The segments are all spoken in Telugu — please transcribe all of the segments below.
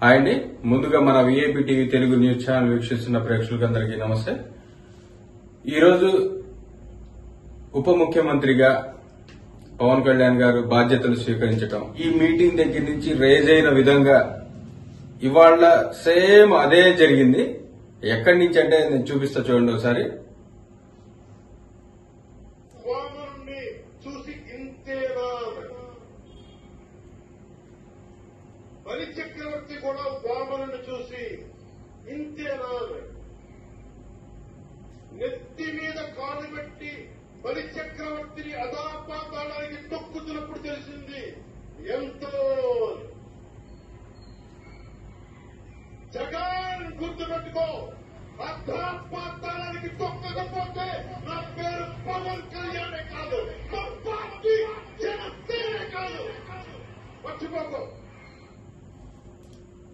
హాయ్ అండి. ముందుగా మన VIP TV Telugu news channel వీక్షిస్తున్న ప్రేక్షకులందరికీ నమస్తే. ఈరోజు ఉప ముఖ్యమంత్రిగా పవన్ కళ్యాణ్ గారు బాధ్యతలు స్వీకరించడం, ఈ మీటింగ్ దగ్గర నుంచి రేజ్ అయిన విధంగా ఇవాళ సేమ్ అదే జరిగింది. ఎక్కడి నుంచి అంటే నేను చూపిస్తా చూడండి ఒకసారి. బలి చక్రవర్తి కూడా వామనుని చూసి ఇంతేనా, నెత్తి మీద కాలు పెట్టి బలి చక్రవర్తిని అధాపాతాళానికి తొక్కుతున్నప్పుడు తెలిసింది ఎంతో. జగన్ గుర్తుపెట్టుకో, అధాపాతాళానికి తొక్కకపోతే నా పేరు పవన్ కళ్యాణే కాదు, నా పార్టీ జనసేనే కాదు, మర్చిపోకో.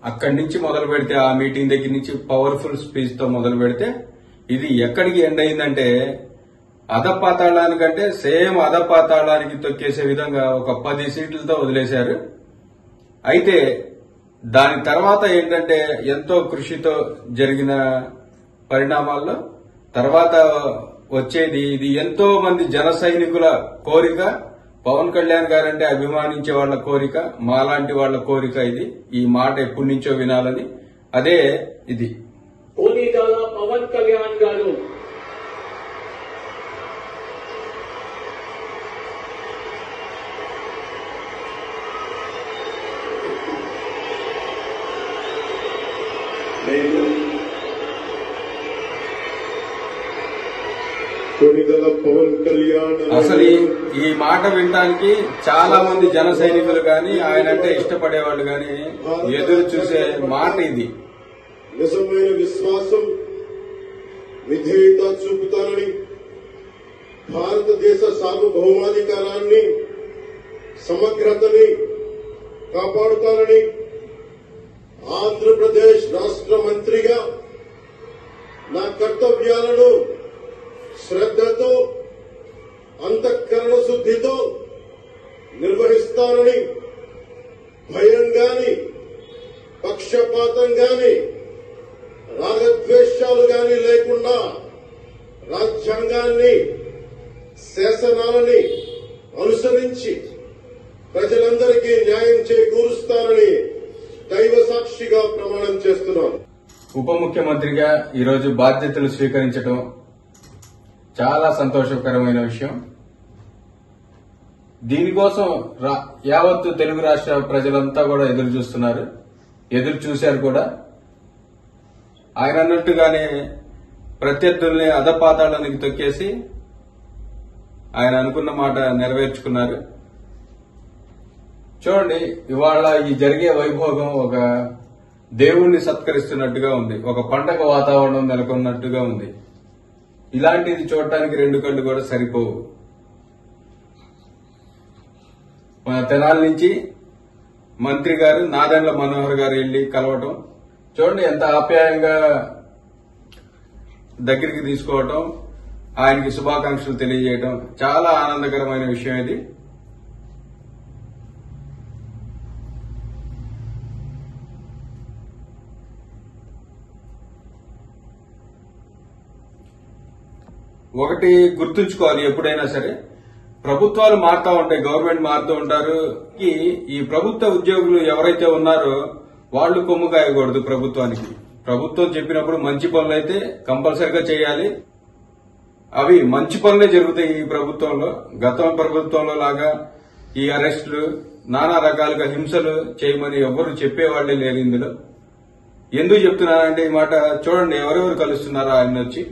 అక్కడి నుంచి మొదలు పెడితే, ఆ మీటింగ్ దగ్గర నుంచి పవర్ఫుల్ స్పీచ్ తో మొదలు పెడితే ఇది ఎక్కడికి ఎండ్ అయిందంటే అధపాతాళానికంటే సేమ్ అధపాతాళానికి తొక్కేసే విధంగా ఒక 10 సీట్లతో వదిలేశారు. అయితే దాని తర్వాత ఏంటంటే ఎంతో కృషితో జరిగిన పరిణామాల్లో తర్వాత వచ్చేది ఇది ఎంతో మంది జన సైనికుల కోరిక, పవన్ కళ్యాణ్ గారంటే అభిమానించే వాళ్ల కోరిక, మాలాంటి వాళ్ల కోరిక. ఇది ఈ మాట ఎప్పటి నుంచో వినాలని, అదే ఇది. కోనిదాల పవన్ కళ్యాణ్ గారు పవన్ కళ్యాణ్ అసలు ఈ మాట వినడానికి చాలా మంది జన సైనికులు గాని, ఆయన అంటే ఇష్టపడేవాళ్ళు గాని ఎదురు చూసే మాట ఇది. నిజమైన విశ్వాసం, విధేయత చూపుతానని, భారతదేశ సార్వభౌమాధికారాన్ని, సమగ్రతని కాపాడుతానని, ఆంధ్రప్రదేశ్ రాష్ట్ర మంత్రిగా నా కర్తవ్యాలను శ్రద్ధతో, అంతఃకరణ శుద్ధితో నిర్వహిస్తానని, భయం గాని, పక్షపాతం గాని, రాగద్వేషాలు గాని లేకుండా రాజ్యాంగాన్ని, శాసనాలని అనుసరించి ప్రజలందరికీ న్యాయం చేకూరుస్తానని దైవ సాక్షిగా ప్రమాణం చేస్తున్నాను. ఉప ముఖ్యమంత్రిగా ఈరోజు బాధ్యతలు స్వీకరించడం చాలా సంతోషకరమైన విషయం. దీనికోసం యావత్తు తెలుగు రాష్ట్ర ప్రజలంతా కూడా ఎదురు చూస్తున్నారు, ఎదురు చూశారు కూడా. ఆయన అన్నట్టుగానే ప్రత్యర్థుల్ని అధపాతాళానికి తొక్కేసి ఆయన అనుకున్న మాట నెరవేర్చుకున్నారు. చూడండి, ఇవాళ ఈ జరిగే వైభోగం ఒక దేవుణ్ణి సత్కరిస్తున్నట్టుగా ఉంది, ఒక పండగ వాతావరణం నెలకొన్నట్టుగా ఉంది. ఇలాంటిది చూడటానికి 2 కళ్ళు కూడా సరిపోవు. మన తెనాలి నుంచి మంత్రి గారు నాదెండ్ల మనోహర్ గారు వెళ్లి కలవటం చూడండి, ఎంత ఆప్యాయంగా దగ్గరికి తీసుకోవటం, ఆయనకి శుభాకాంక్షలు తెలియజేయడం చాలా ఆనందకరమైన విషయం ఇది. ఒకటి గుర్తుంచుకోవాలి, ఎప్పుడైనా సరే ప్రభుత్వాలు మారుతూ ఉంటాయి, గవర్నమెంట్ మారుతూ ఉంటారు. ఈ ప్రభుత్వ ఉద్యోగులు ఎవరైతే ఉన్నారో వాళ్లు కొమ్ము కాయకూడదు ప్రభుత్వానికి. ప్రభుత్వం చెప్పినప్పుడు మంచి పనులు అయితే కంపల్సరిగా చేయాలి. అవి మంచి పనులే జరుగుతాయి ఈ ప్రభుత్వంలో. గతం ప్రభుత్వంలో లాగా ఈ అరెస్టులు, నానా రకాలుగా హింసలు చేయమని ఎవరు చెప్పేవాళ్లే లేరు ఇందులో. ఎందుకు చెప్తున్నానంటే ఈ మాట చూడండి, ఎవరెవరు కలుస్తున్నారో ఆయన వచ్చి.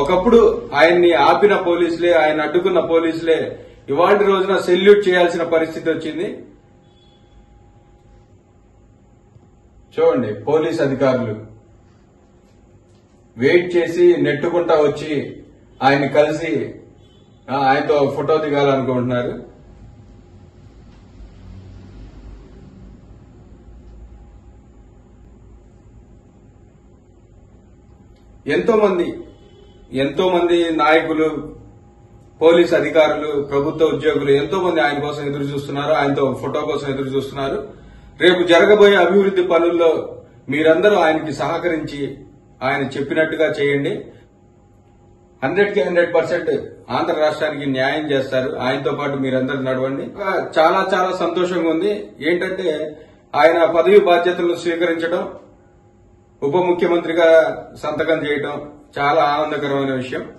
ఒకప్పుడు ఆయన్ని ఆపిన పోలీసులే, ఆయన అడ్డుకున్న పోలీసులే ఇవాళ రోజున సెల్యూట్ చేయాల్సిన పరిస్థితి వచ్చింది. చూడండి, పోలీస్ అధికారులు వెయిట్ చేసి నెట్టుకుంటా వచ్చి ఆయన్ని కలిసి ఆయనతో ఫోటో దిగాలనుకుంటున్నారు. ఎంతో మంది నాయకులు, పోలీస్ అధికారులు, ప్రభుత్వ ఉద్యోగులు ఎంతో మంది ఆయన కోసం ఎదురు చూస్తున్నారు, ఆయనతో ఫోటో కోసం ఎదురు చూస్తున్నారు. రేపు జరగబోయే అభివృద్ది పనుల్లో మీరందరూ ఆయనకి సహకరించి ఆయన చెప్పినట్టుగా చేయండి. 100% ఆంధ్ర రాష్ట్రానికి న్యాయం చేస్తారు. ఆయనతో పాటు మీరందరూ నడవండి. చాలా చాలా సంతోషంగా ఉంది. ఏంటంటే ఆయన పదవి బాధ్యతలను స్వీకరించడం, ఉప ముఖ్యమంత్రిగా సంతకం చేయడం చాలా ఆనందకరమైన విషయం.